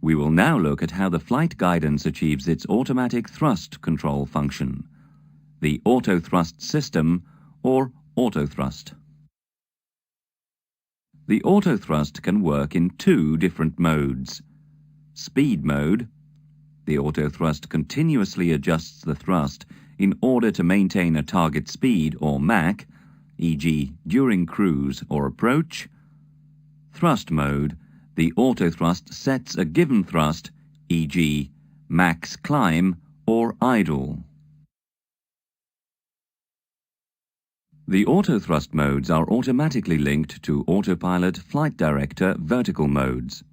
We will now look at how the flight guidance achieves its automatic thrust control function, the auto thrust system or auto thrust. The auto thrust can work in two different modes. Speed mode. The auto thrust continuously adjusts the thrust in order to maintain a target speed or Mach, e.g. during cruise or approach. Thrust mode. The auto thrust sets a given thrust, e.g. max climb or idle. The auto thrust modes are automatically linked to autopilot flight director vertical modes.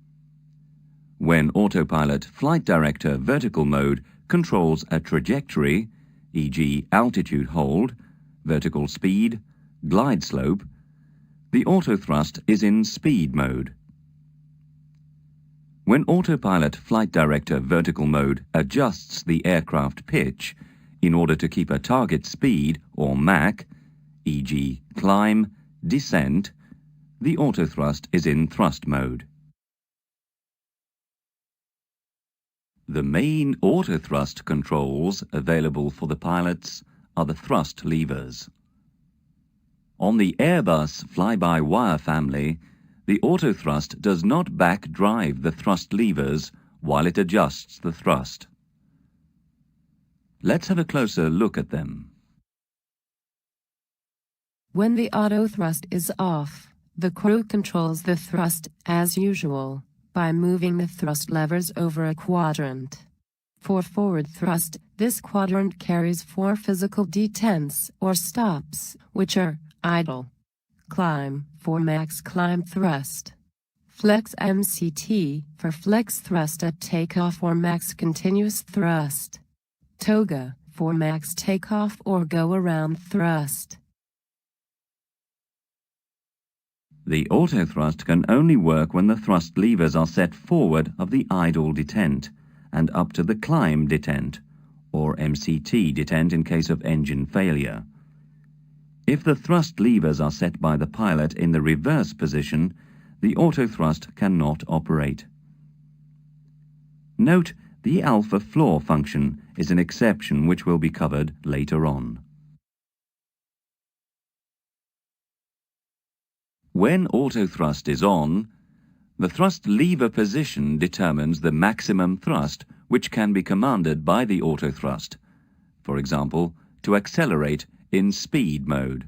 When autopilot flight director vertical mode controls a trajectory, e.g. altitude hold, vertical speed, glide slope, the auto thrust is in speed mode. When autopilot flight director vertical mode adjusts the aircraft pitch in order to keep a target speed or Mach, e.g. climb, descent, the auto thrust is in thrust mode. The main auto thrust controls available for the pilots are the thrust levers. On the Airbus fly-by-wire family, the auto thrust does not back drive the thrust levers while it adjusts the thrust. Let's have a closer look at them. When the auto thrust is off, the crew controls the thrust as usual by moving the thrust levers over a quadrant. For forward thrust, this quadrant carries 4 physical detents or stops, which are idle, climb for max climb thrust, flex MCT for flex thrust at takeoff or max continuous thrust, toga for max takeoff or go around thrust. The auto thrust can only work when the thrust levers are set forward of the idle detent and up to the climb detent, or MCT detent in case of engine failure. If the thrust levers are set by the pilot in the reverse position, the auto thrust cannot operate. Note, the alpha floor function is an exception which will be covered later on. When auto thrust is on, the thrust lever position determines the maximum thrust which can be commanded by the auto thrust, for example, to accelerate in speed mode.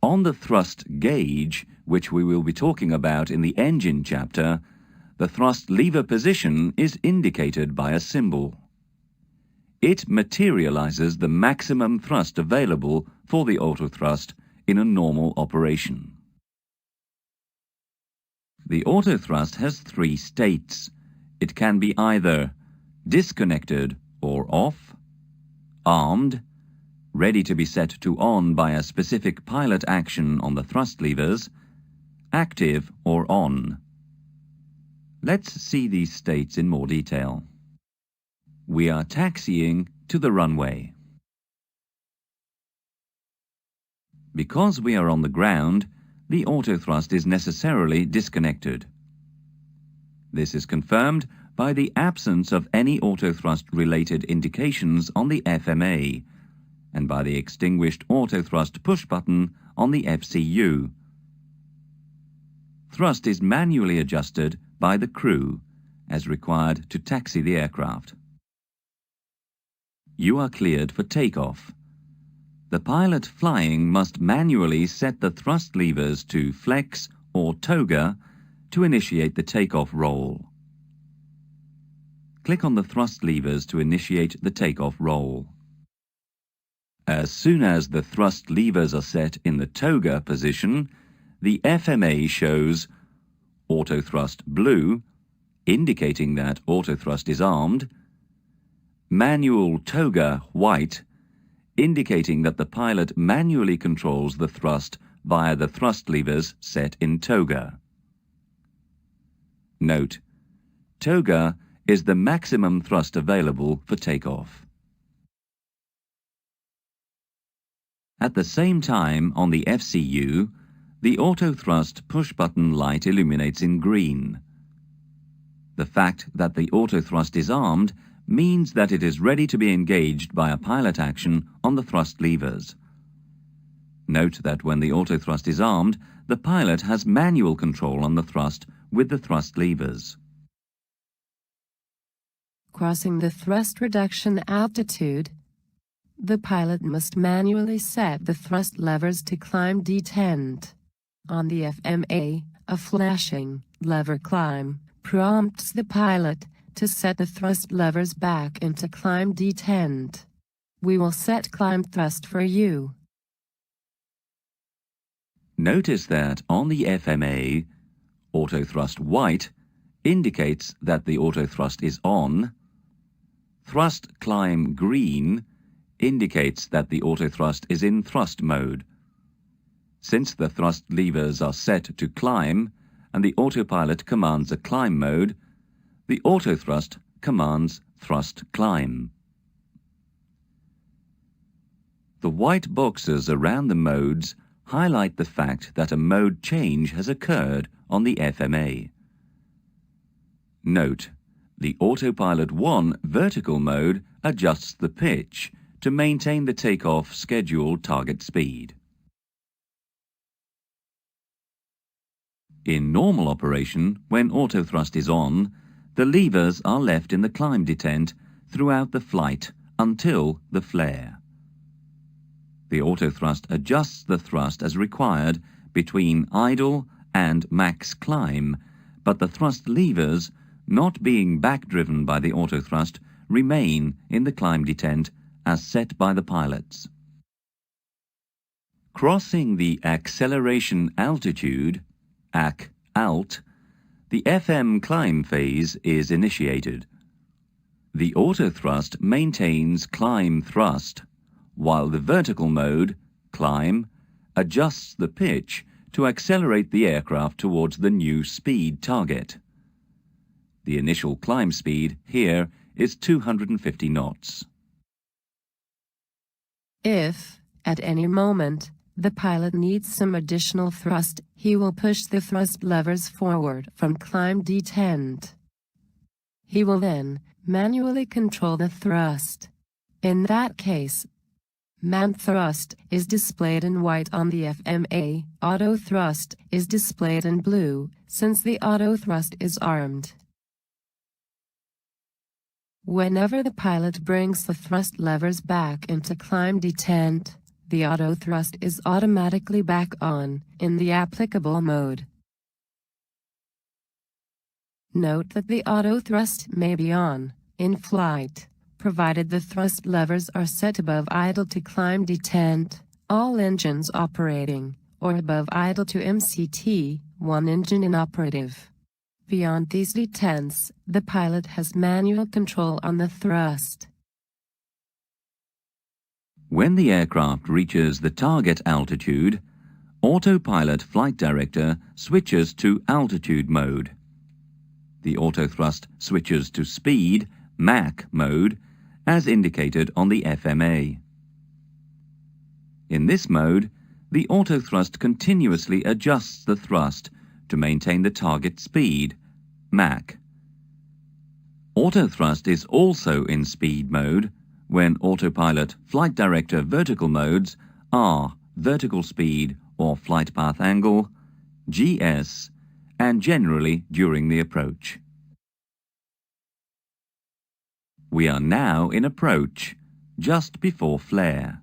On the thrust gauge, which we will be talking about in the engine chapter, the thrust lever position is indicated by a symbol. It materializes the maximum thrust available for the auto thrust in a normal operation. The auto thrust has 3 states. It can be either disconnected or off, armed, ready to be set to on by a specific pilot action on the thrust levers, active or on. Let's see these states in more detail. We are taxiing to the runway. Because we are on the ground, the auto thrust is necessarily disconnected. This is confirmed by the absence of any auto thrust related indications on the FMA and by the extinguished auto thrust push button on the FCU. Thrust is manually adjusted by the crew as required to taxi the aircraft. You are cleared for takeoff. The pilot flying must manually set the thrust levers to flex or toga to initiate the takeoff roll. Click on the thrust levers to initiate the takeoff roll. As soon as the thrust levers are set in the toga position, the FMA shows auto thrust blue, indicating that auto thrust is armed, manual toga white, indicating that the pilot manually controls the thrust via the thrust levers set in toga. Note, toga is the maximum thrust available for takeoff. At the same time, on the FCU, the auto thrust push button light illuminates in green. The fact that the autothrust is armed means that it is ready to be engaged by a pilot action on the thrust levers. Note that when the autothrust is armed, the pilot has manual control on the thrust with the thrust levers. Crossing the thrust reduction altitude, the pilot must manually set the thrust levers to climb detent. On the FMA, a flashing lever climb prompts the pilot to set the thrust levers back into climb detent. We will set climb thrust for you. Notice that on the FMA, autothrust white indicates that the autothrust is on. Thrust climb green indicates that the autothrust is in thrust mode. Since the thrust levers are set to climb and the autopilot commands a climb mode, the autothrust commands thrust climb. The white boxes around the modes highlight the fact that a mode change has occurred on the FMA. Note, the Autopilot 1 vertical mode adjusts the pitch to maintain the takeoff scheduled target speed. In normal operation, when autothrust is on, the levers are left in the climb detent throughout the flight until the flare. The autothrust adjusts the thrust as required between idle and max climb, but the thrust levers, not being back-driven by the autothrust, remain in the climb detent as set by the pilots. Crossing the acceleration altitude, AC-alt, the FM climb phase is initiated. The autothrust maintains climb thrust, while the vertical mode, climb, adjusts the pitch to accelerate the aircraft towards the new speed target. The initial climb speed here is 250 knots. If, at any moment, the pilot needs some additional thrust, he will push the thrust levers forward from climb detent. He will then manually control the thrust. In that case, man thrust is displayed in white on the FMA, auto thrust is displayed in blue, since the auto thrust is armed. Whenever the pilot brings the thrust levers back into climb detent, the auto thrust is automatically back on, in the applicable mode. Note that the auto thrust may be on, in flight, provided the thrust levers are set above idle to climb detent, all engines operating, or above idle to MCT, one engine inoperative. Beyond these detents, the pilot has manual control on the thrust. When the aircraft reaches the target altitude, Autopilot Flight Director switches to altitude mode. The autothrust switches to speed, Mach mode, as indicated on the FMA. In this mode, the autothrust continuously adjusts the thrust to maintain the target speed, Mach. Autothrust is also in speed mode when Autopilot Flight Director vertical modes are vertical speed or flight path angle, GS, and generally during the approach. We are now in approach, just before flare.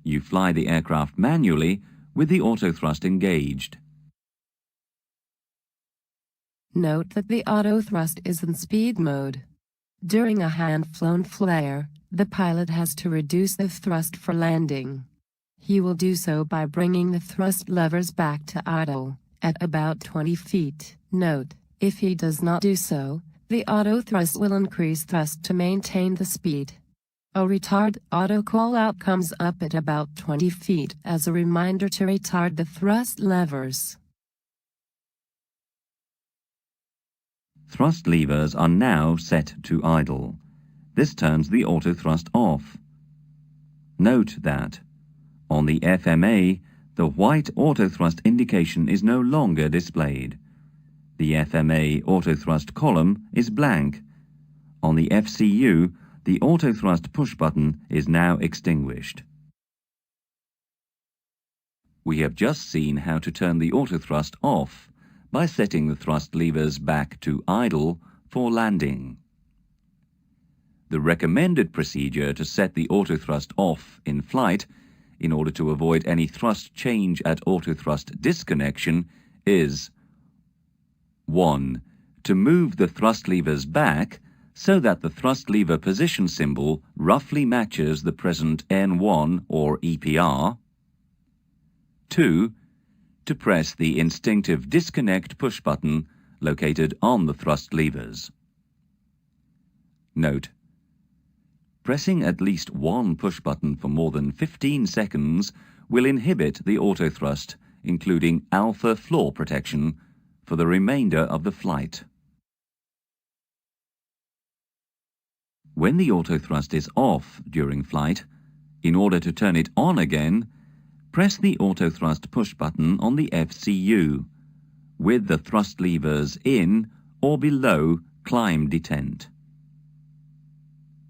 You fly the aircraft manually with the autothrust engaged. Note that the autothrust is in speed mode. During a hand-flown flare, the pilot has to reduce the thrust for landing. He will do so by bringing the thrust levers back to idle, at about 20 feet. Note, if he does not do so, the autothrust will increase thrust to maintain the speed. A retard auto call-out comes up at about 20 feet as a reminder to retard the thrust levers. Thrust levers are now set to idle. This turns the autothrust off. Note that, on the FMA, the white autothrust indication is no longer displayed. The FMA autothrust column is blank. On the FCU, the autothrust push button is now extinguished. We have just seen how to turn the autothrust off by setting the thrust levers back to idle for landing. The recommended procedure to set the autothrust off in flight in order to avoid any thrust change at autothrust disconnection is 1. To move the thrust levers back so that the thrust lever position symbol roughly matches the present N1 or EPR. 2. To press the instinctive disconnect push button located on the thrust levers. Note: pressing at least one push button for more than 15 seconds will inhibit the autothrust, including alpha floor protection, for the remainder of the flight. When the autothrust is off during flight, in order to turn it on again, press the autothrust push button on the FCU, with the thrust levers in or below climb detent.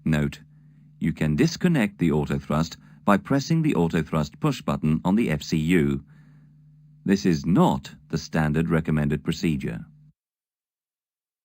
Note: you can disconnect the autothrust by pressing the autothrust push button on the FCU. This is not the standard recommended procedure.